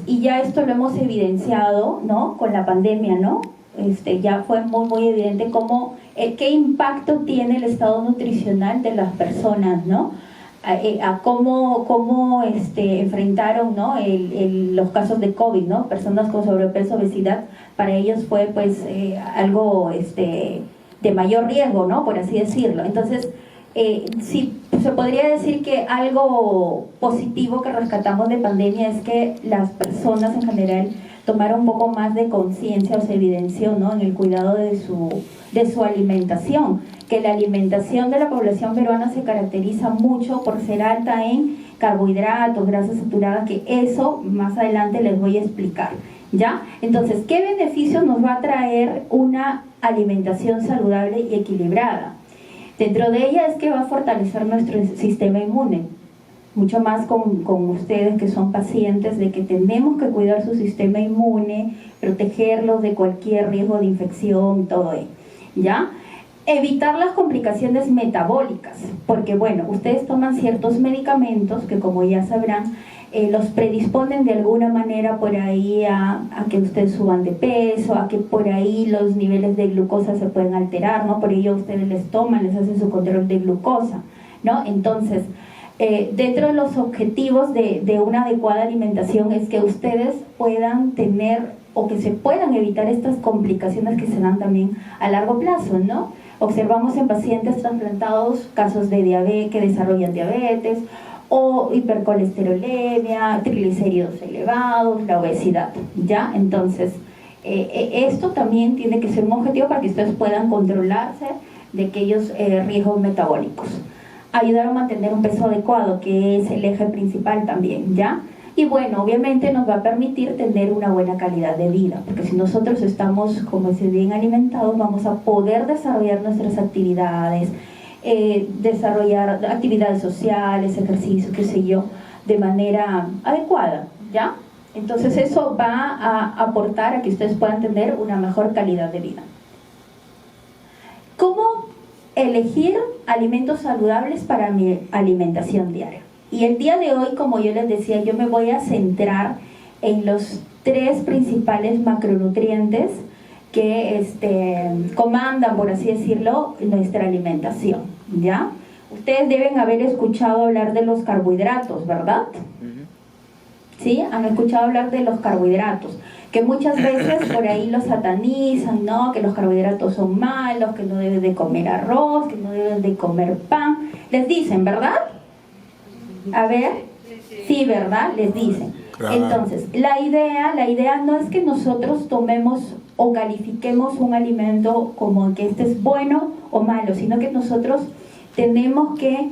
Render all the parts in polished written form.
Y ya esto lo hemos evidenciado, ¿no? Con la pandemia, ¿no? Ya fue muy evidente qué impacto tiene el estado nutricional de las personas, ¿no? A cómo enfrentaron, ¿no? Los casos de COVID, ¿no? Personas con sobrepeso, obesidad, para ellos fue pues algo de mayor riesgo, ¿no? Por así decirlo. Entonces, sí, se podría decir que algo positivo que rescatamos de pandemia es que las personas en general tomaron un poco más de conciencia, o se evidenció, ¿no? En el cuidado de su alimentación, que la alimentación de la población peruana se caracteriza mucho por ser alta en carbohidratos, grasas saturadas, que eso más adelante les voy a explicar, ¿ya? Entonces, ¿qué beneficios nos va a traer una alimentación saludable y equilibrada? Dentro de ella es que va a fortalecer nuestro sistema inmune, mucho más con ustedes que son pacientes, de que tenemos que cuidar su sistema inmune, protegerlos de cualquier riesgo de infección, todo ello, ¿ya? Evitar las complicaciones metabólicas, porque bueno, ustedes toman ciertos medicamentos que, como ya sabrán, los predisponen de alguna manera por ahí a que ustedes suban de peso, a que por ahí los niveles de glucosa se pueden alterar, ¿no? Por ello ustedes les hacen su control de glucosa, ¿no? Entonces, dentro de los objetivos de una adecuada alimentación es que ustedes puedan tener o que se puedan evitar estas complicaciones que se dan también a largo plazo, ¿no? Observamos en pacientes trasplantados casos de diabetes, que desarrollan diabetes, o hipercolesterolemia, triglicéridos elevados, la obesidad, ¿ya? Entonces, esto también tiene que ser un objetivo para que ustedes puedan controlarse de aquellos riesgos metabólicos. Ayudar a mantener un peso adecuado, que es el eje principal también, ¿ya? Y bueno, obviamente nos va a permitir tener una buena calidad de vida, porque si nosotros estamos, como decir, bien alimentados, vamos a poder desarrollar nuestras actividades, desarrollar actividades sociales, ejercicio, qué sé yo, de manera adecuada, ¿ya? Entonces eso va a aportar a que ustedes puedan tener una mejor calidad de vida. ¿Cómo elegir alimentos saludables para mi alimentación diaria? Y el día de hoy, como yo les decía, yo me voy a centrar en los 3 principales macronutrientes que comandan, por así decirlo, nuestra alimentación, ¿ya? Ustedes deben haber escuchado hablar de los carbohidratos, ¿verdad? ¿Sí? Han escuchado hablar de los carbohidratos, que muchas veces por ahí los satanizan, ¿no? Que los carbohidratos son malos, que no deben de comer arroz, que no deben de comer pan. Les dicen, ¿verdad? A ver, sí, ¿verdad? Les dicen. Entonces, la idea no es que nosotros tomemos o califiquemos un alimento como que este es bueno o malo, sino que nosotros tenemos que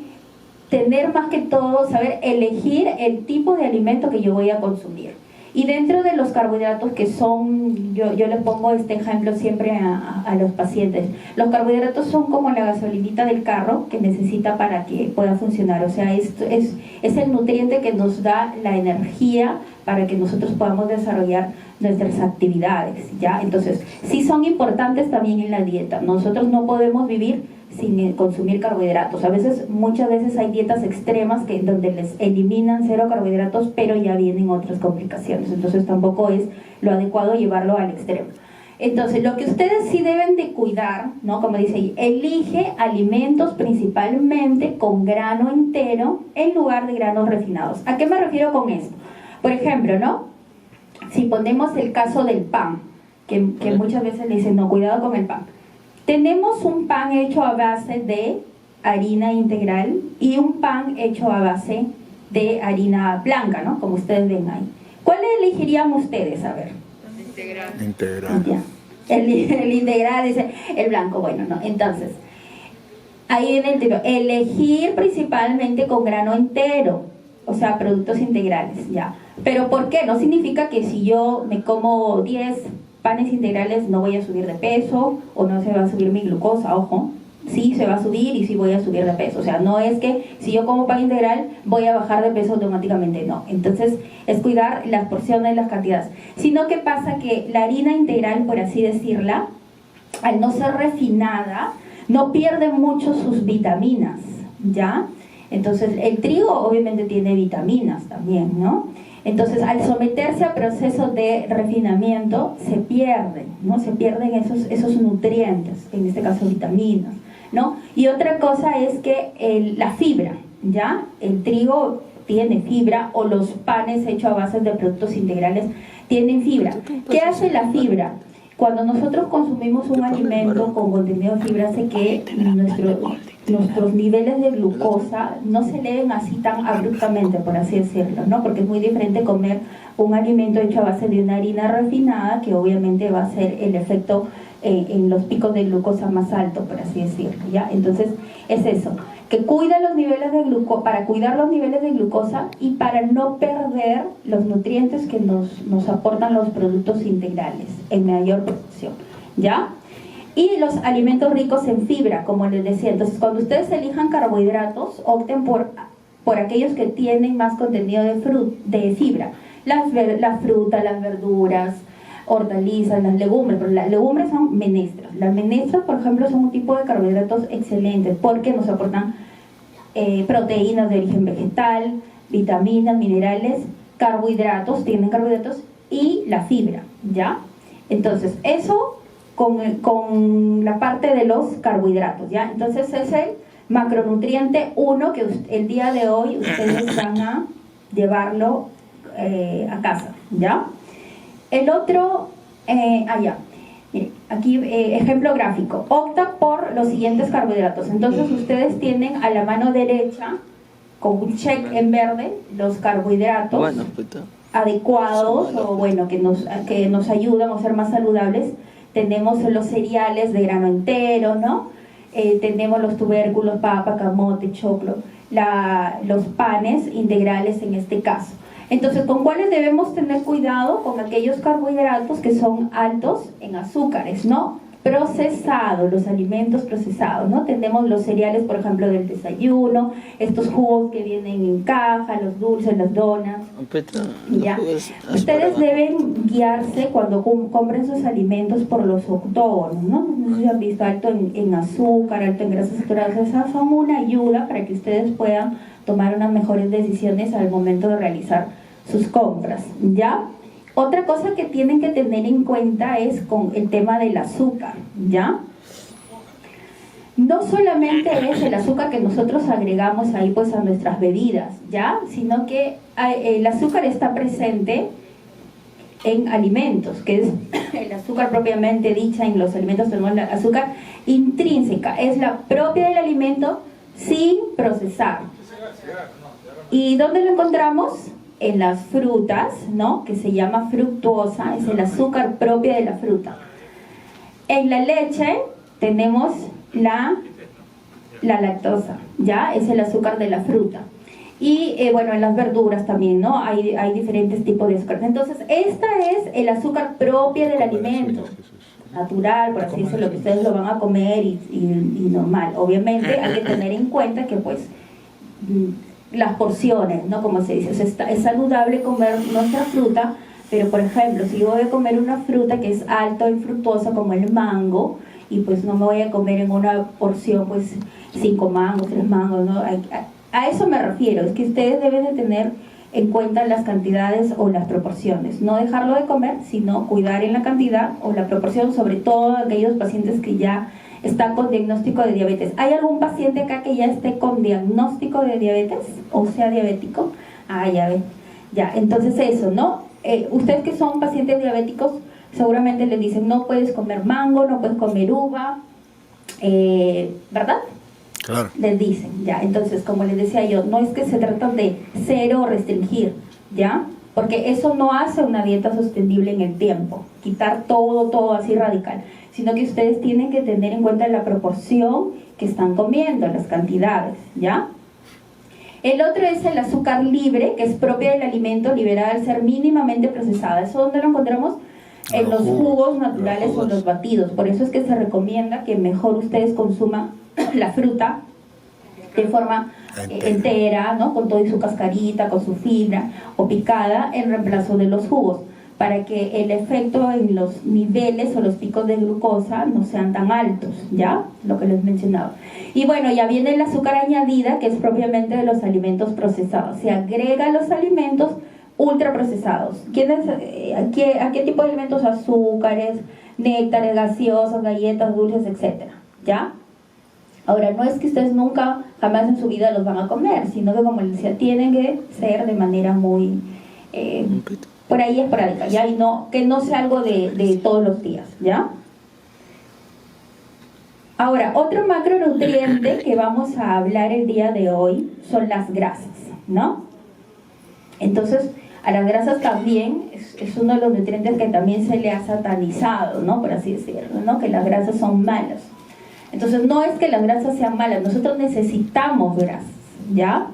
tener más que todo, saber elegir el tipo de alimento que yo voy a consumir. Y dentro de los carbohidratos que son, yo les pongo este ejemplo siempre a los pacientes, los carbohidratos son como la gasolinita del carro que necesita para que pueda funcionar, o sea, es el nutriente que nos da la energía para que nosotros podamos desarrollar nuestras actividades, ¿ya? Entonces, sí son importantes también en la dieta. Nosotros no podemos vivir sin consumir carbohidratos. Muchas veces hay dietas extremas donde les eliminan 0 carbohidratos, pero ya vienen otras complicaciones. Entonces tampoco es lo adecuado llevarlo al extremo. Entonces, lo que ustedes sí deben de cuidar, ¿no? Como dice ahí, elige alimentos principalmente con grano entero en lugar de granos refinados. ¿A qué me refiero con esto? Por ejemplo, ¿no? Si ponemos el caso del pan, que muchas veces le dicen, no, cuidado con el pan. Tenemos un pan hecho a base de harina integral y un pan hecho a base de harina blanca, ¿no? Como ustedes ven ahí. ¿Cuál elegirían ustedes? A ver. Integral. Ya. El integral, dice el blanco, bueno, ¿no? Entonces, ahí viene el tiro. Elegir principalmente con grano entero, o sea, productos integrales, ya. Pero ¿por qué? No significa que si yo me como 10 panes integrales no voy a subir de peso o no se va a subir mi glucosa, ojo. Sí se va a subir y sí voy a subir de peso, o sea, no es que si yo como pan integral voy a bajar de peso automáticamente, no. Entonces es cuidar las porciones, las cantidades, sino que pasa que la harina integral, por así decirla, al no ser refinada, no pierde mucho sus vitaminas, ¿ya? Entonces el trigo obviamente tiene vitaminas también, ¿no? Entonces, al someterse a procesos de refinamiento, se pierden, ¿no? Se pierden esos nutrientes, en este caso vitaminas, ¿no? Y otra cosa es que la fibra, ¿ya? El trigo tiene fibra, o los panes hechos a base de productos integrales tienen fibra. ¿Qué hace la fibra? Cuando nosotros consumimos un alimento con contenido de fibra, hace que nuestros niveles de glucosa no se eleven así tan abruptamente, por así decirlo, ¿no? Porque es muy diferente comer un alimento hecho a base de una harina refinada, que obviamente va a ser el efecto en los picos de glucosa más altos, por así decirlo, ¿ya? Entonces, es eso, que cuida los niveles de glucosa, para cuidar los niveles de glucosa y para no perder los nutrientes que nos aportan los productos integrales en mayor proporción, ¿ya? Y los alimentos ricos en fibra, como les decía. Entonces, cuando ustedes elijan carbohidratos, opten por aquellos que tienen más contenido de fibra. La fruta, las verduras, hortalizas, las legumbres, pero las legumbres son menestras. Las menestras, por ejemplo, son un tipo de carbohidratos excelentes porque nos aportan proteínas de origen vegetal, vitaminas, minerales, tienen carbohidratos y la fibra, ¿ya? Entonces, eso con la parte de los carbohidratos, ¿ya? Entonces, es el macronutriente 1 que el día de hoy ustedes van a llevarlo a casa, ¿ya? El otro, Miren, aquí ejemplo gráfico. Opta por los siguientes carbohidratos. Entonces ustedes tienen a la mano derecha, con un check en verde, los carbohidratos adecuados, o bueno, que nos ayudan a ser más saludables. Tenemos los cereales de grano entero, ¿no? Tenemos los tubérculos, papa, camote, choclo, los panes integrales en este caso. Entonces, ¿con cuáles debemos tener cuidado? Con aquellos carbohidratos que son altos en azúcares, ¿no? Procesados, los alimentos procesados, ¿no? Tenemos los cereales, por ejemplo, del desayuno, estos jugos que vienen en caja, los dulces, las donas, ¿ya? Ustedes deben guiarse cuando compren sus alimentos por los octógonos, ¿no? No sé si han visto, alto en azúcar, alto en grasas saturadas. Esas son una ayuda para que ustedes puedan tomar unas mejores decisiones al momento de realizar sus compras, ¿ya? Otra cosa que tienen que tener en cuenta es con el tema del azúcar, ¿ya? No solamente es el azúcar que nosotros agregamos ahí pues a nuestras bebidas, ¿ya? Sino que el azúcar está presente en alimentos, que es el azúcar propiamente dicha. En los alimentos tenemos la azúcar intrínseca, es la propia del alimento sin procesar. ¿Y dónde lo encontramos? En las frutas, ¿no? Que se llama fructuosa, es el azúcar propia de la fruta. En la leche tenemos la lactosa, ¿ya? Es el azúcar de la fruta. Y bueno, en las verduras también, ¿no? Hay diferentes tipos de azúcar. Entonces, esta es el azúcar propia del alimento, natural, por así decirlo, que ustedes lo van a comer y normal. Obviamente hay que tener en cuenta que pues las porciones, ¿no? Como se dice, o sea, es saludable comer nuestra fruta, pero por ejemplo, si yo voy a comer una fruta que es alta en fructosa como el mango, y pues no me voy a comer en una porción pues 5 mangos, 3 mangos, ¿no? A eso me refiero, es que ustedes deben de tener en cuenta las cantidades o las proporciones, no dejarlo de comer, sino cuidar en la cantidad o la proporción, sobre todo aquellos pacientes que ya están con diagnóstico de diabetes. ¿Hay algún paciente acá que ya esté con diagnóstico de diabetes o sea diabético? Ah, ya ven, ya, entonces eso, ¿no? Ustedes que son pacientes diabéticos seguramente les dicen no puedes comer mango, no puedes comer uva, ¿verdad? Claro. Les dicen, ya, entonces como les decía yo, no es que se trata de cero o restringir, ¿ya? Porque eso no hace una dieta sostenible en el tiempo, quitar todo así radical, sino que ustedes tienen que tener en cuenta la proporción que están comiendo, las cantidades, ¿ya? El otro es el azúcar libre, que es propia del alimento, liberada al ser mínimamente procesada. ¿Eso dónde lo encontramos? En los jugos naturales o los batidos. Por eso es que se recomienda que mejor ustedes consuman la fruta de forma entera, ¿no? Con toda su cascarita, con su fibra, o picada, en reemplazo de los jugos, para que el efecto en los niveles o los picos de glucosa no sean tan altos, ¿ya? Lo que les mencionaba. Y bueno, ya viene el azúcar añadida, que es propiamente de los alimentos procesados. Se agrega a los alimentos ultraprocesados. ¿A qué tipo de alimentos? Azúcares, néctares, gaseosas, galletas, dulces, etcétera, ¿ya? Ahora, no es que ustedes nunca, jamás en su vida los van a comer, sino que, como les decía, tienen que ser de manera muy, por ahí esporádica, ¿ya? Y no, que no sea algo de todos los días, ¿ya? Ahora, otro macronutriente que vamos a hablar el día de hoy son las grasas, ¿no? Entonces, a las grasas también es uno de los nutrientes que también se le ha satanizado, ¿no? Por así decirlo, ¿no? Que las grasas son malas. Entonces, no es que las grasas sean malas, nosotros necesitamos grasas, ¿ya?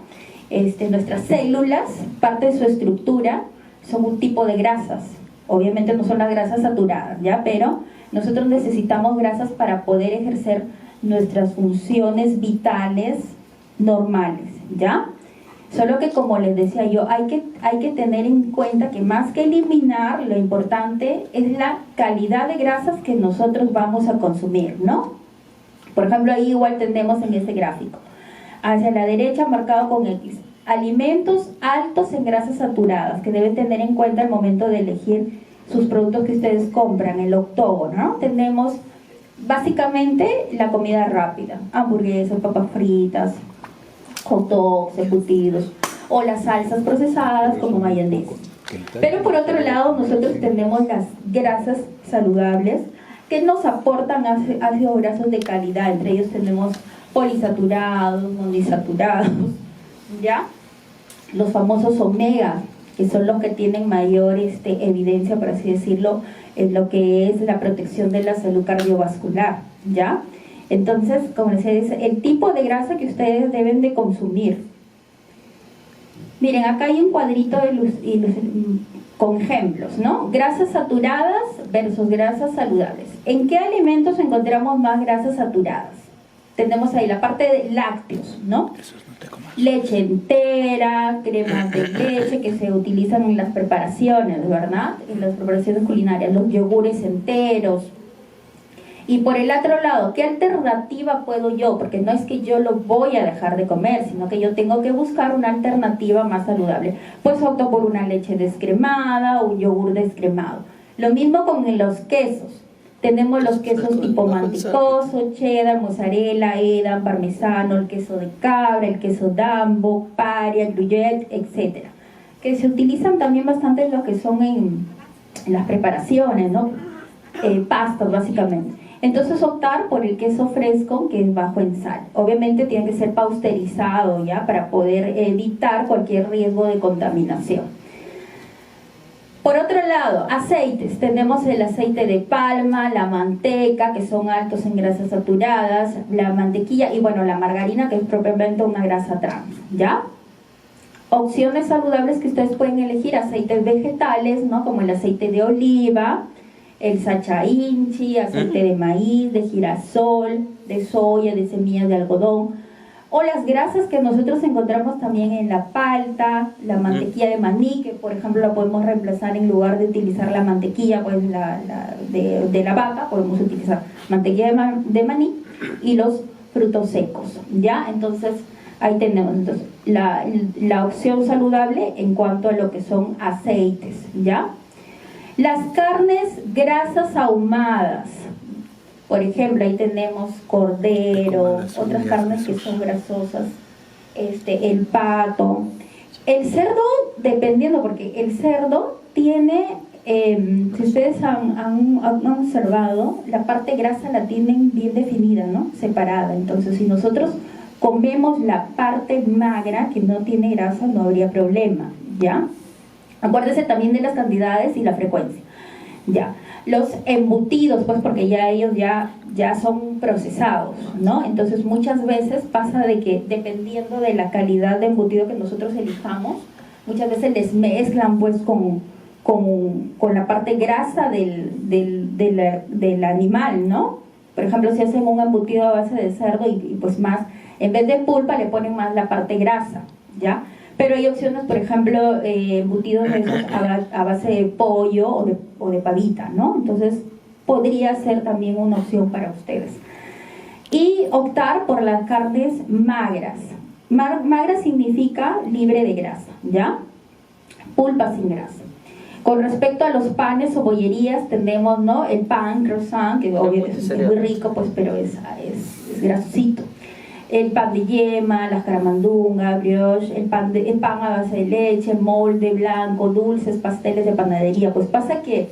Nuestras células, parte de su estructura, son un tipo de grasas. Obviamente no son las grasas saturadas, ¿ya? Pero nosotros necesitamos grasas para poder ejercer nuestras funciones vitales normales, ¿ya? Solo que, como les decía yo, hay que tener en cuenta que más que eliminar, lo importante es la calidad de grasas que nosotros vamos a consumir, ¿no? Por ejemplo, ahí igual tenemos en este gráfico, hacia la derecha marcado con X, alimentos altos en grasas saturadas que deben tener en cuenta al momento de elegir sus productos que ustedes compran, el octógono, ¿no? Tenemos básicamente la comida rápida, hamburguesas, papas fritas, hot dogs, embutidos, o las salsas procesadas como mayonesa. Pero por otro lado, nosotros tenemos las grasas saludables que nos aportan ácidos grasos de calidad. Entre ellos tenemos polisaturados, monoinsaturados, ¿ya? Los famosos omega, que son los que tienen mayor evidencia, por así decirlo, en lo que es la protección de la salud cardiovascular, ¿ya? Entonces, como les decía, el tipo de grasa que ustedes deben de consumir. Miren, acá hay un cuadrito con ejemplos, ¿no? Grasas saturadas versus grasas saludables. ¿En qué alimentos encontramos más grasas saturadas? Tenemos ahí la parte de lácteos, ¿no? Leche entera, cremas de leche que se utilizan en las preparaciones, ¿verdad? En las preparaciones culinarias, los yogures enteros. Y por el otro lado, ¿qué alternativa puedo yo? Porque no es que yo lo voy a dejar de comer, sino que yo tengo que buscar una alternativa más saludable. Pues opto por una leche descremada o un yogur descremado. Lo mismo con los quesos. Tenemos los quesos tipo mantecoso, cheddar, mozzarella, edam, parmesano, el queso de cabra, el queso dambo, paria, gruyère, etc. Que se utilizan también bastante en lo que son en las preparaciones, ¿no? Pastas, básicamente. Entonces, optar por el queso fresco, que es bajo en sal. Obviamente tiene que ser pasteurizado, ¿ya? Para poder evitar cualquier riesgo de contaminación. Por otro lado, aceites. Tenemos el aceite de palma, la manteca, que son altos en grasas saturadas, la mantequilla y, bueno, la margarina, que es propiamente una grasa trans, ¿ya? Opciones saludables que ustedes pueden elegir: aceites vegetales, ¿no? Como el aceite de oliva, el sacha inchi, aceite de maíz, de girasol, de soya, de semillas de algodón, o las grasas que nosotros encontramos también en la palta, la mantequilla de maní, que por ejemplo la podemos reemplazar en lugar de utilizar la mantequilla pues de la vaca, podemos utilizar mantequilla de maní y los frutos secos, ¿ya? Entonces ahí tenemos la opción saludable en cuanto a lo que son aceites, ¿ya? Las carnes grasas ahumadas, por ejemplo, ahí tenemos cordero, otras carnes que son grasosas, el pato. El cerdo, dependiendo, porque el cerdo tiene, si ustedes han observado, la parte grasa la tienen bien definida, ¿no? Separada. Entonces, si nosotros comemos la parte magra, que no tiene grasa, no habría problema, ¿ya? Acuérdese también de las cantidades y la frecuencia, ¿ya? Los embutidos, pues porque ya ellos ya son procesados, ¿no? Entonces muchas veces pasa de que dependiendo de la calidad de embutido que nosotros elijamos, muchas veces les mezclan pues con la parte grasa del animal, ¿no? Por ejemplo, si hacen un embutido a base de cerdo y pues más, en vez de pulpa le ponen más la parte grasa, ¿ya? Pero hay opciones, por ejemplo, embutidos de esos a base de pollo o de pavita, ¿no? Entonces, podría ser también una opción para ustedes. Y optar por las carnes magras. Magra significa libre de grasa, ¿ya? pulpa sin grasa. Con respecto a los panes o bollerías, tenemos, ¿no?, el pan, croissant, que obviamente es muy rico, pues, pero es grasosito. El pan de yema, las caramandungas, brioche, el pan a base de leche, molde blanco, dulces, pasteles de panadería. Pues pasa que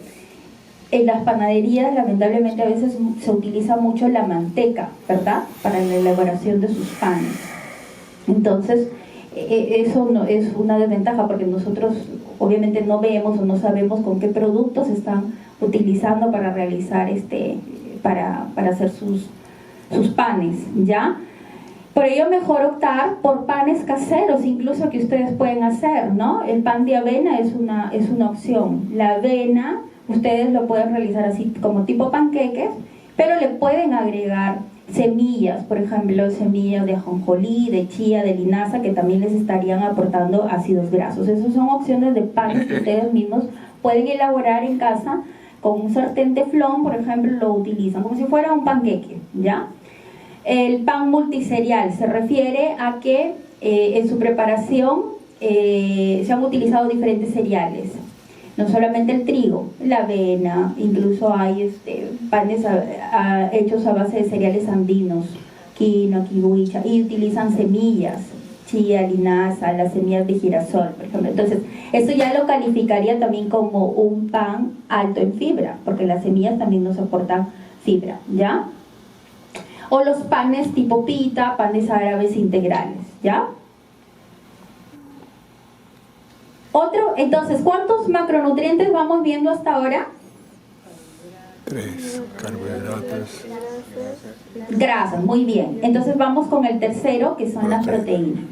en las panaderías, lamentablemente, a veces se utiliza mucho la manteca, ¿verdad?, para la elaboración de sus panes. Entonces, eso no, es una desventaja, porque nosotros obviamente no vemos o no sabemos con qué productos están utilizando para realizar para hacer sus panes, ¿ya? Por ello mejor optar por panes caseros, incluso que ustedes pueden hacer, ¿no? El pan de avena es una opción. La avena ustedes lo pueden realizar así como tipo panqueques, pero le pueden agregar semillas, por ejemplo, semillas de ajonjolí, de chía, de linaza, que también les estarían aportando ácidos grasos. Esas son opciones de panes que ustedes mismos pueden elaborar en casa con un sartén teflón, por ejemplo, lo utilizan como si fuera un panqueque, ¿ya? El pan multiserial se refiere a que en su preparación se han utilizado diferentes cereales, no solamente el trigo, la avena, incluso hay panes hechos a base de cereales andinos, quinoa, kiwicha, y utilizan semillas, chía, linaza, las semillas de girasol, por ejemplo. Entonces, eso ya lo calificaría también como un pan alto en fibra, porque las semillas también nos aportan fibra, ¿ya? O los panes tipo pita, panes árabes integrales, ¿ya? Entonces, ¿cuántos macronutrientes vamos viendo hasta ahora? 3, carbohidratos. Grasas, muy bien. Entonces vamos con el tercero, que son las proteínas.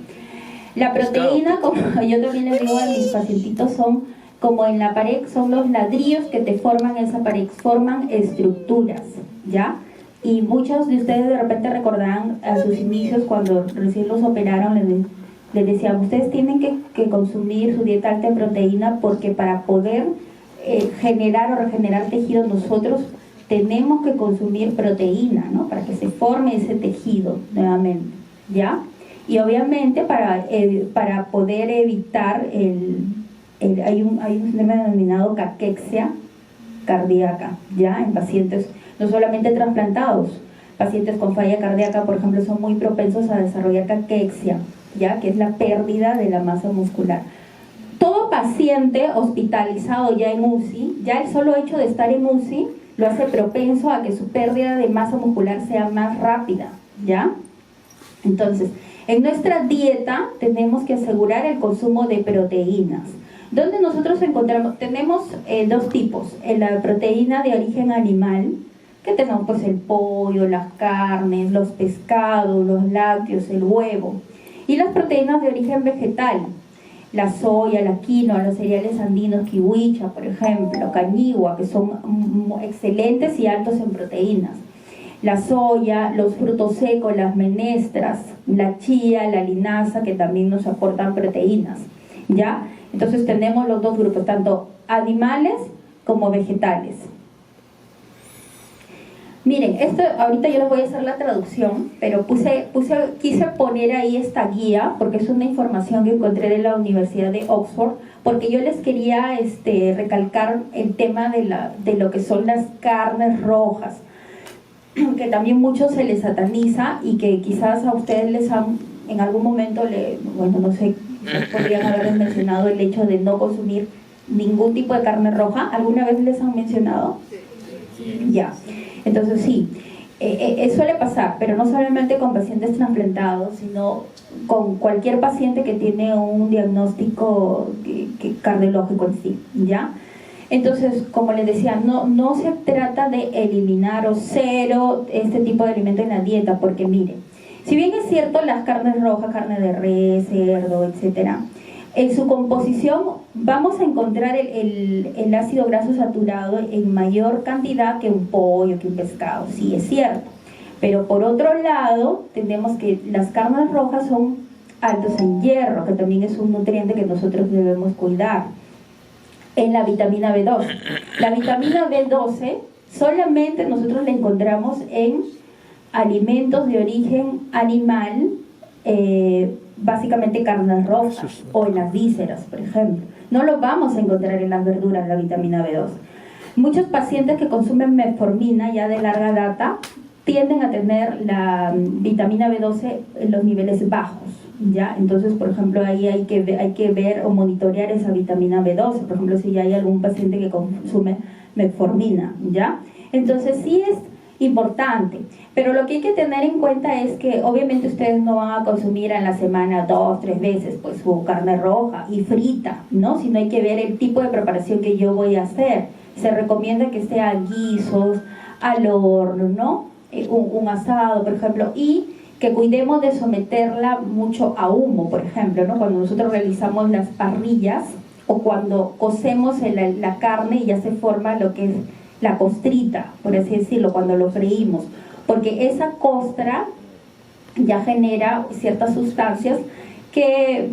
La proteína, como yo también les digo a mis pacientitos, son como en la pared, son los ladrillos que te forman esa pared, forman estructuras, ¿ya? Y muchos de ustedes de repente recordarán a sus inicios cuando recién los operaron, les decían, ustedes tienen que consumir su dieta alta en proteína, porque para poder generar o regenerar tejido nosotros tenemos que consumir proteína, ¿no?, para que se forme ese tejido nuevamente, ¿ya? Y obviamente para poder evitar hay un sistema denominado caquexia cardíaca, ¿ya? En pacientes no solamente trasplantados, pacientes con falla cardíaca, por ejemplo, son muy propensos a desarrollar caquexia, ¿ya?, que es la pérdida de la masa muscular. Todo paciente hospitalizado ya en UCI, ya el solo hecho de estar en UCI lo hace propenso a que su pérdida de masa muscular sea más rápida, ¿ya? Entonces, en nuestra dieta tenemos que asegurar el consumo de proteínas. ¿Dónde nosotros encontramos? Tenemos dos tipos, la proteína de origen animal, que tenemos pues el pollo, las carnes, los pescados, los lácteos, el huevo, y las proteínas de origen vegetal, la soya, la quinoa, los cereales andinos, kiwicha, por ejemplo, cañigua, que son excelentes y altos en proteínas. La soya, los frutos secos, las menestras, la chía, la linaza, que también nos aportan proteínas, ¿ya? Entonces tenemos los dos grupos, tanto animales como vegetales. Miren, esto ahorita yo les voy a hacer la traducción, pero quise poner ahí esta guía porque es una información que encontré de la Universidad de Oxford, porque yo les quería recalcar el tema de lo que son las carnes rojas, que también mucho se les sataniza y que quizás a ustedes les han, en algún momento, bueno, no sé, podrían haberles mencionado el hecho de no consumir ningún tipo de carne roja. ¿Alguna vez les han mencionado? Sí. Ya. Entonces sí, suele pasar, pero no solamente con pacientes trasplantados, sino con cualquier paciente que tiene un diagnóstico cardiológico en sí, ¿ya? Entonces, como les decía, no se trata de eliminar o cero este tipo de alimento en la dieta, porque miren, si bien es cierto las carnes rojas, carne de res, cerdo, etcétera, en su composición vamos a encontrar el ácido graso saturado en mayor cantidad que un pollo, que un pescado, sí es cierto. Pero por otro lado, tenemos que las carnes rojas son altos en hierro, que también es un nutriente que nosotros debemos cuidar. En la vitamina B12. La vitamina B12 solamente nosotros la encontramos en alimentos de origen animal, básicamente carnes rojas o en las vísceras, por ejemplo. No lo vamos a encontrar en las verduras, la vitamina B12. Muchos pacientes que consumen metformina ya de larga data tienden a tener la vitamina B12 en los niveles bajos, ¿ya? Entonces, por ejemplo, ahí hay que ver o monitorear esa vitamina B12, por ejemplo, si ya hay algún paciente que consume metformina, ¿ya? Entonces, sí es importante, pero lo que hay que tener en cuenta es que obviamente ustedes no van a consumir en la semana 2, 3 veces pues su carne roja y frita, ¿no? Sino hay que ver el tipo de preparación que yo voy a hacer. Se recomienda que sea a guisos, al horno, ¿no? Un asado, por ejemplo, y que cuidemos de someterla mucho a humo, por ejemplo, ¿no? Cuando nosotros realizamos las parrillas o cuando cocemos la carne y ya se forma lo que es la costrita, por así decirlo, cuando lo freímos, porque esa costra ya genera ciertas sustancias que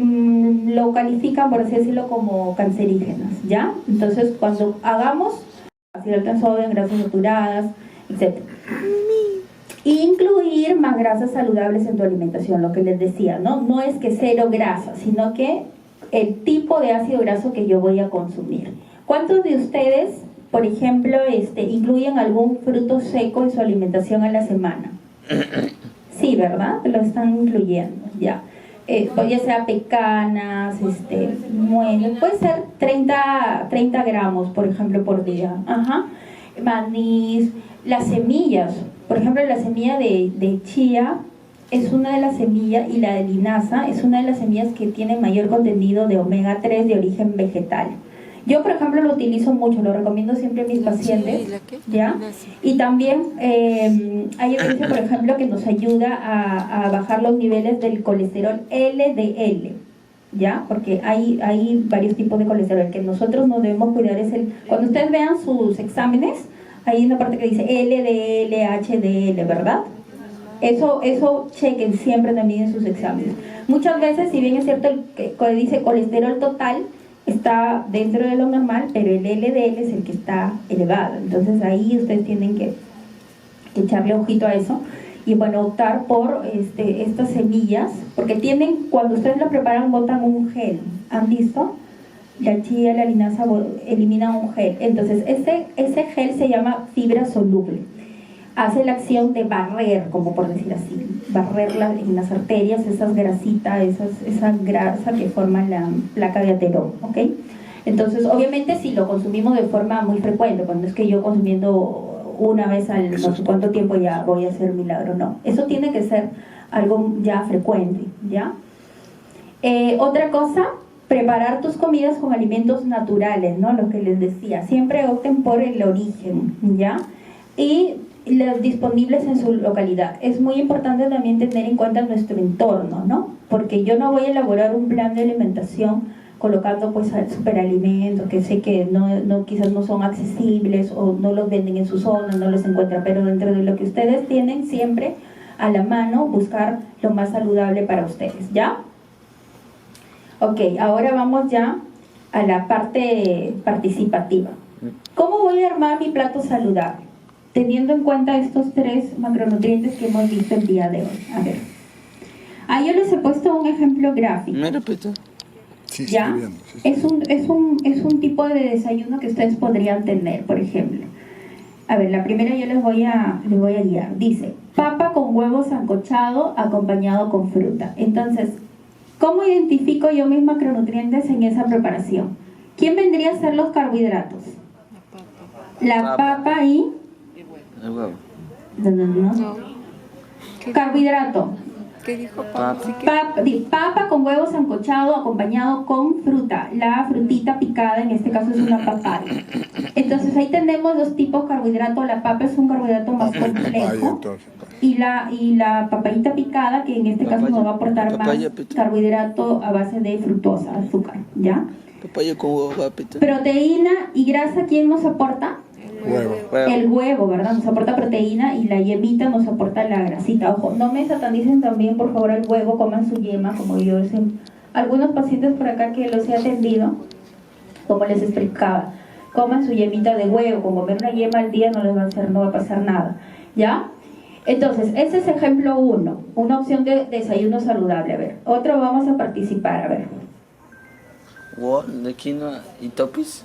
lo califican, por así decirlo, como cancerígenas, ¿ya? Entonces, cuando hagamos ácido alto en sodio, grasas saturadas, etc. Incluir más grasas saludables en tu alimentación, lo que les decía, ¿no? No es que cero grasa, sino que el tipo de ácido graso que yo voy a consumir. ¿Cuántos de ustedes, por ejemplo, incluyen algún fruto seco en su alimentación a la semana? Sí, ¿verdad? Lo están incluyendo, ya. Ya sea pecanas, puede ser 30 gramos, por ejemplo, por día. Ajá. Manís, las semillas, por ejemplo, la semilla de chía es una de las semillas, y la de linaza es una de las semillas que tiene mayor contenido de omega 3 de origen vegetal. Yo, por ejemplo, lo utilizo mucho, lo recomiendo siempre a mis pacientes, ¿ya? Y también hay evidencia, por ejemplo, que nos ayuda a bajar los niveles del colesterol LDL, ¿ya? Porque hay varios tipos de colesterol. El que nosotros nos debemos cuidar es cuando ustedes vean sus exámenes, hay una parte que dice LDL, HDL, ¿verdad? Eso chequen siempre también en sus exámenes. Muchas veces, si bien es cierto, que dice colesterol total, está dentro de lo normal, pero el LDL es el que está elevado. Entonces ahí ustedes tienen que echarle ojito a eso y bueno, optar por estas semillas, porque cuando ustedes lo preparan, botan un gel. ¿Han visto? La chía, la linaza eliminan un gel. Entonces ese gel se llama fibra soluble. Hace la acción de barrer, como por decir así, barrer en las arterias esas grasitas, esa grasa que forma la placa de ateroma, ¿ok? Entonces, obviamente, si lo consumimos de forma muy frecuente, cuando es que yo consumiendo una vez al no sé cuánto tiempo ya voy a hacer milagro, no. Eso tiene que ser algo ya frecuente, ¿ya? Otra cosa, preparar tus comidas con alimentos naturales, ¿no? Lo que les decía, siempre opten por el origen, ¿ya? Y los disponibles en su localidad. Es muy importante también tener en cuenta nuestro entorno, ¿no? Porque yo no voy a elaborar un plan de alimentación colocando pues superalimentos que sé que quizás no son accesibles o no los venden en su zona, no los encuentran, pero dentro de lo que ustedes tienen siempre a la mano, buscar lo más saludable para ustedes, ¿ya? Ok, ahora vamos ya a la parte participativa. ¿Cómo voy a armar mi plato saludable? Teniendo en cuenta estos 3 macronutrientes que hemos visto el día de hoy. A ver. Yo les he puesto un ejemplo gráfico. ¿Me repito? Sí, ¿Ya? sí. Es un tipo de desayuno que ustedes podrían tener, por ejemplo. A ver, la primera yo les voy a guiar. Dice, papa con huevo sancochado acompañado con fruta. Entonces, ¿cómo identifico yo mis macronutrientes en esa preparación? ¿Quién vendría a ser los carbohidratos? La papa y... El huevo. No. Carbohidrato. ¿Qué dijo Papa? Papa con huevo sancochado acompañado con fruta. La frutita picada, en este caso es una papaya. Entonces ahí tenemos 2 tipos de carbohidrato. La papa es un carbohidrato más complejo. Y la papayita picada, que en este caso nos va a aportar más carbohidrato a base de fructosa, azúcar, ¿ya? Papaya con huevo, papita. Proteína y grasa, ¿quién nos aporta? Huevo. El huevo, ¿verdad? Nos aporta proteína y la yemita nos aporta la grasita. Ojo, no me satanicen también, por favor, el huevo, coman su yema, como yo algunos pacientes por acá que los he atendido, como les explicaba, coman su yemita de huevo, con comer una yema al día no les va a pasar nada, ¿ya? Entonces, ese es ejemplo 1, una opción de desayuno saludable. A ver, otro vamos a participar, a ver. Huevo de quinoa y topis.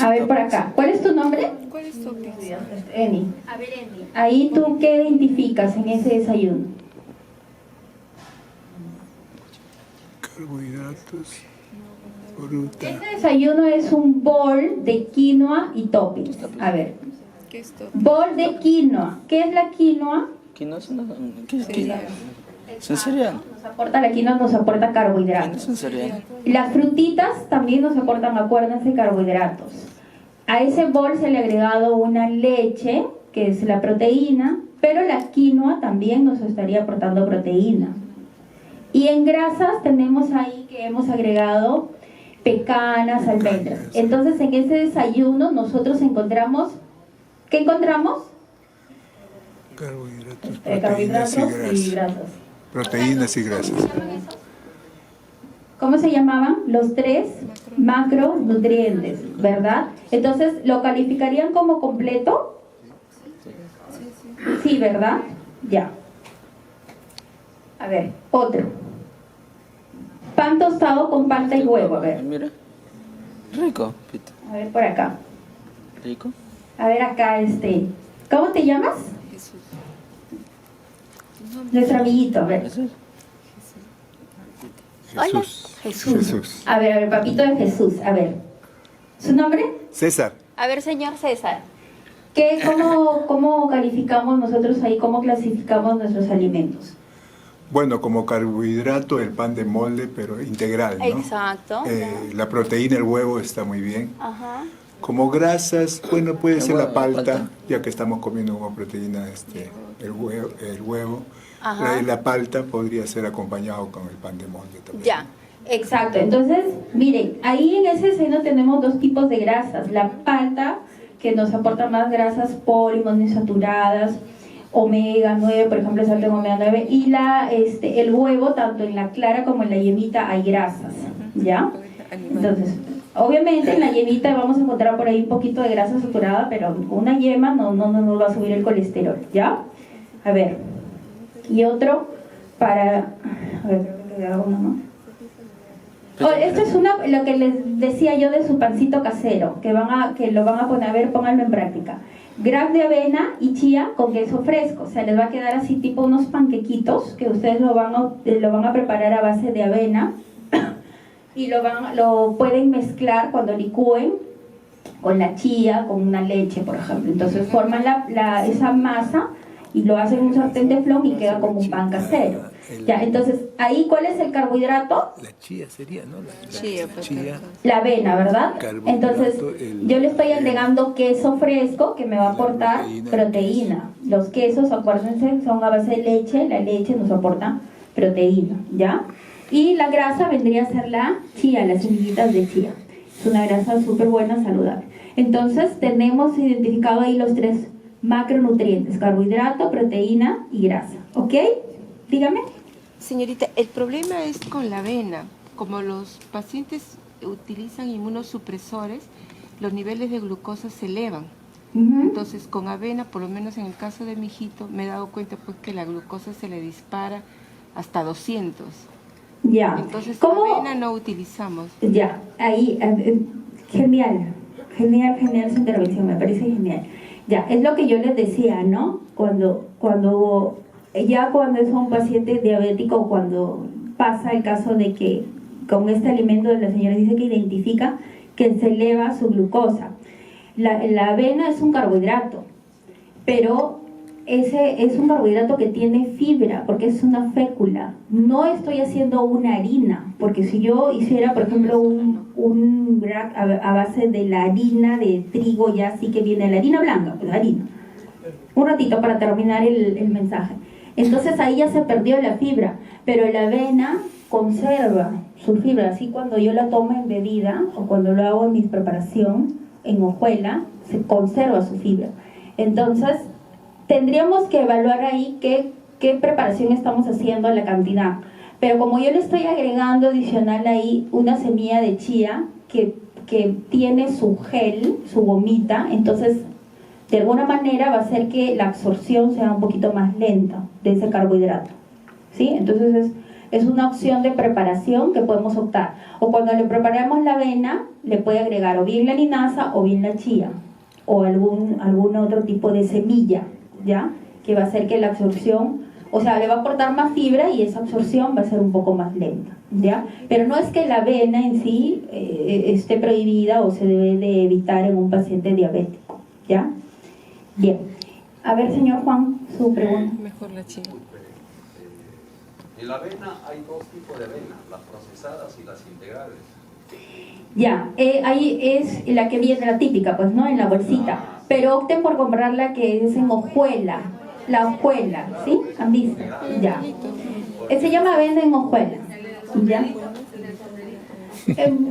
A ver, por acá. ¿Cuál es tu nombre? ¿Cuál es tu opinión? Eni. A ver, Andy. Ahí tú, ¿qué identificas en ese desayuno? Carbohidratos, fruta. Ese desayuno es un bol de quinoa y toppings. A ver, ¿Qué es todo? bol de quinoa. ¿Qué es la quinoa? Quinoa es una... ¿Qué es quinoa? Es un cereal. La quinoa nos aporta Quinoa carbohidratos. es un cereal. Las frutitas también nos aportan, acuérdense, carbohidratos. A ese bol se le ha agregado una leche, que es la proteína, pero la quinoa también nos estaría aportando proteína. Y en grasas tenemos ahí que hemos agregado pecanas, almendras. Entonces en ese desayuno nosotros encontramos, ¿qué encontramos? Carbohidratos, Carbohidratos y grasas. Proteínas y grasas. ¿Cómo se llamaban? Los 3 macronutrientes, ¿verdad? Entonces, ¿lo calificarían como completo? Sí, ¿verdad? Ya. A ver, otro. Pan tostado con palta y huevo, a ver. Mira. Rico, Pito. A ver por acá. Rico. A ver acá, ¿cómo te llamas? Jesús. Nuestro amiguito, a ver. ¿Eso es? Jesús. Jesús. A ver, papito de Jesús, a ver. ¿Su nombre? César. A ver, señor César. ¿Cómo calificamos nosotros ahí, cómo clasificamos nuestros alimentos? Bueno, como carbohidrato el pan de molde, pero integral, ¿no? Exacto. La proteína, el huevo está muy bien. Ajá. Como grasas, bueno, puede El ser la huevo, palta, palta. ya que estamos comiendo como proteína el huevo. Ajá. La palta podría ser acompañado con el pan de molde también. Ya. Exacto, entonces, miren, ahí en ese seno tenemos 2 tipos de grasas. La palta, que nos aporta más grasas poliinsaturadas, omega 9, por ejemplo, es alto en omega 9, y el huevo, tanto en la clara como en la yemita hay grasas, ¿ya? Entonces, obviamente en la yemita vamos a encontrar por ahí un poquito de grasa saturada, pero una yema no nos va a subir el colesterol, ¿ya? A ver, y otro para... A ver, creo que queda uno más. Oh, esto es lo que les decía yo de su pancito casero, que lo van a poner, a ver, pónganlo en práctica. Grab de avena y chía con queso fresco, o sea, les va a quedar así tipo unos panquequitos que ustedes lo van a preparar a base de avena y lo pueden mezclar cuando licúen con la chía, con una leche, por ejemplo. Entonces forman esa masa y lo hacen en un sartén de teflón y queda como un pan casero. Ya, entonces, ahí, ¿cuál es el carbohidrato? La chía sería, ¿no? Chía, chía. La avena, ¿verdad? Carbohidrato, Entonces, yo le estoy agregando queso fresco que me va a aportar proteína. Los quesos, acuérdense, son a base de leche. La leche nos aporta proteína, ¿ya? Y la grasa vendría a ser la chía, las semillitas de chía. Es una grasa súper buena, saludable. Entonces, tenemos identificado ahí los 3 macronutrientes: carbohidrato, proteína y grasa. ¿Ok? Dígame. Señorita, el problema es con la avena. Como los pacientes utilizan inmunosupresores, los niveles de glucosa se elevan. Entonces, con avena, por lo menos en el caso de mi hijito, me he dado cuenta pues que la glucosa se le dispara hasta 200. Ya. Entonces, ¿Cómo? avena no utilizamos. Ya, ahí, genial su intervención, me parece genial. Ya, es lo que yo les decía, ¿no? Cuando es un paciente diabético, cuando pasa el caso de que con este alimento la señora dice que identifica que se eleva su glucosa. La avena es un carbohidrato, pero ese es un carbohidrato que tiene fibra, porque es una fécula. No estoy haciendo una harina, porque si yo hiciera, por ejemplo, un rack a base de la harina de trigo, ya sí que viene la harina blanca, pues harina. Un ratito para terminar el mensaje. Entonces ahí ya se perdió la fibra, pero la avena conserva su fibra. Así cuando yo la tomo en bebida o cuando lo hago en mi preparación, en hojuela, se conserva su fibra. Entonces tendríamos que evaluar ahí qué preparación estamos haciendo, la cantidad. Pero como yo le estoy agregando adicional ahí una semilla de chía que tiene su gel, su gomita, entonces de alguna manera va a hacer que la absorción sea un poquito más lenta de ese carbohidrato, ¿sí? Entonces es una opción de preparación que podemos optar. O cuando le preparamos la avena, le puede agregar o bien la linaza o bien la chía, o algún otro tipo de semilla, ¿ya? Que va a hacer que la absorción, o sea, le va a aportar más fibra y esa absorción va a ser un poco más lenta, ¿ya? Pero no es que la avena en sí esté prohibida o se debe de evitar en un paciente diabético, ¿ya? Bien. A ver, señor Juan, su pregunta. Mejor la chía. En la avena hay dos tipos de avena, las procesadas y las integrales. Ya, ahí es la que viene, la típica, pues, ¿no? En la bolsita. Pero opten por comprar la que es en hojuela. La hojuela, ¿sí? ¿Han visto? Ya. Se llama avena en hojuela. ¿Ya?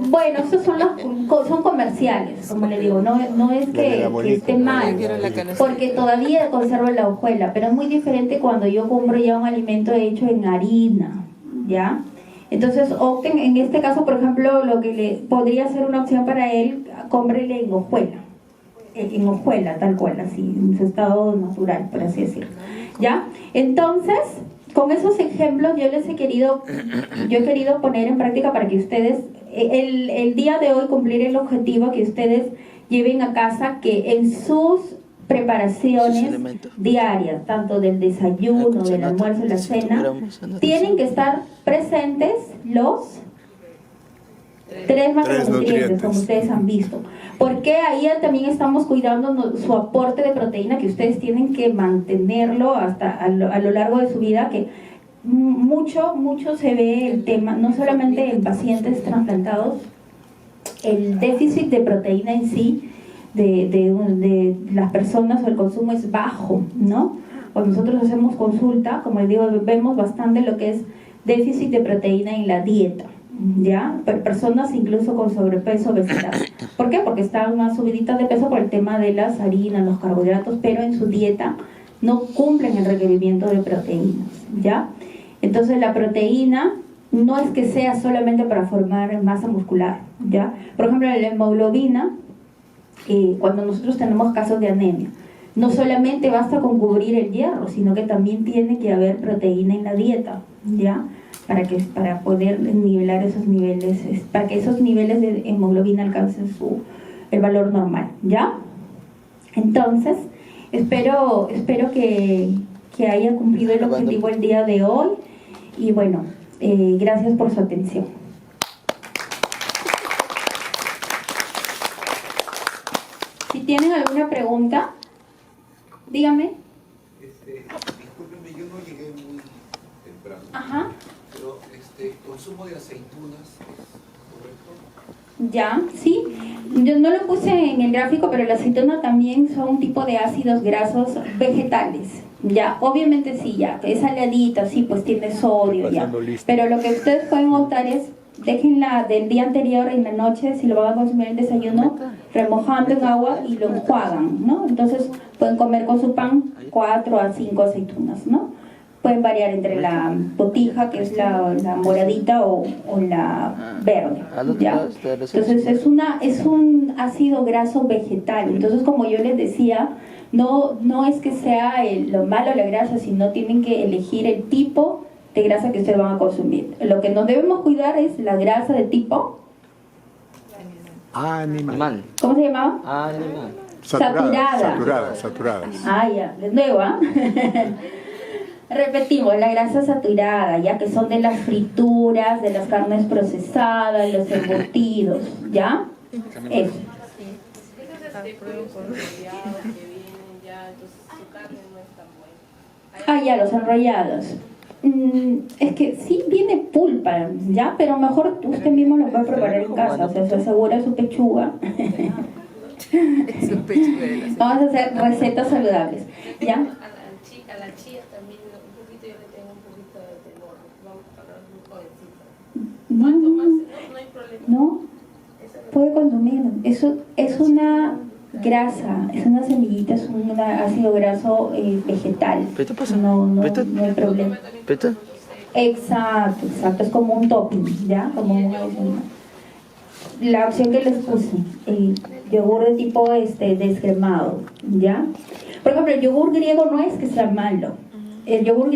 Bueno, esos son comerciales, como le digo, no es que esté mal, porque todavía conserva la hojuela, pero es muy diferente cuando yo compro ya un alimento hecho en harina, ¿ya? Entonces opten, en este caso, por ejemplo, lo que le podría ser una opción para él, cómprele en hojuela, tal cual, así, en su estado natural, por así decirlo, ¿ya? Entonces, con esos ejemplos yo he querido poner en práctica para que ustedes, el día de hoy cumplir el objetivo que ustedes lleven a casa, que en sus preparaciones diarias, tanto del desayuno, del almuerzo y la cena, tienen que estar presentes los tres macronutrientes, como ustedes han visto. Porque ahí también estamos cuidando su aporte de proteína, que ustedes tienen que mantenerlo hasta a lo largo de su vida, que mucho se ve el tema, no solamente en pacientes trasplantados, el déficit de proteína en sí de las personas, o el consumo es bajo, ¿no? Cuando nosotros hacemos consulta, como les digo, vemos bastante lo que es déficit de proteína en la dieta, ¿ya? Personas incluso con sobrepeso, obesidad. ¿Por qué? Porque están más subiditas de peso por el tema de las harinas, los carbohidratos, pero en su dieta no cumplen el requerimiento de proteínas, ¿ya? Entonces la proteína no es que sea solamente para formar masa muscular, ¿ya? Por ejemplo, la hemoglobina, cuando nosotros tenemos casos de anemia, no solamente basta con cubrir el hierro, sino que también tiene que haber proteína en la dieta, ¿ya? Para poder nivelar esos niveles, para que esos niveles de hemoglobina alcancen el valor normal, ¿ya? Entonces, espero que haya cumplido el objetivo el día de hoy, y bueno, gracias por su atención. Si tienen alguna pregunta, dígame. Discúlpeme, yo no llegué muy temprano. Ajá. Pero consumo de aceitunas, ¿correcto? Ya, sí. Yo no lo puse en el gráfico, pero la aceituna también son un tipo de ácidos grasos vegetales. Ya, obviamente sí, ya, es saladita, sí, pues tiene sodio, ya. Pero lo que ustedes pueden optar es, déjenla del día anterior en la noche, si lo van a consumir en desayuno, remojando en agua y lo enjuagan, ¿no? Entonces pueden comer con su pan 4 a 5 aceitunas, ¿no? Pueden variar entre la botija, que es la moradita, o la verde, ¿ya? Entonces es un ácido graso vegetal. Entonces, como yo les decía, no es que sea lo malo la grasa, sino tienen que elegir el tipo de grasa que ustedes van a consumir. Lo que nos debemos cuidar es la grasa de tipo animal. ¿cómo se llamaba? Animal. Saturada. Ah, ya, de nuevo, ¿ah? Repetimos, la grasa saturada, ya que son de las frituras, de las carnes procesadas, los embutidos, ¿ya? Eso. Ah, ya, los enrollados. Es que sí viene pulpa, ¿ya? Pero mejor usted mismo lo puede preparar en casa, o sea, se asegura su pechuga. Vamos a hacer recetas saludables, ¿ya? A la chía también un poquito, yo le tengo un poquito de temor, vamos a hablar un jovencito. ¿Cuánto más? No hay problema. No, puede consumir. Eso es una grasa, es una semillita, es un ácido graso vegetal. No hay problema. Exacto, es como un topping, ¿ya? Como un adicional. la opción que les puse, yogur de tipo descremado, ¿ya? Por ejemplo, el yogur griego no es que sea malo. El yogur griego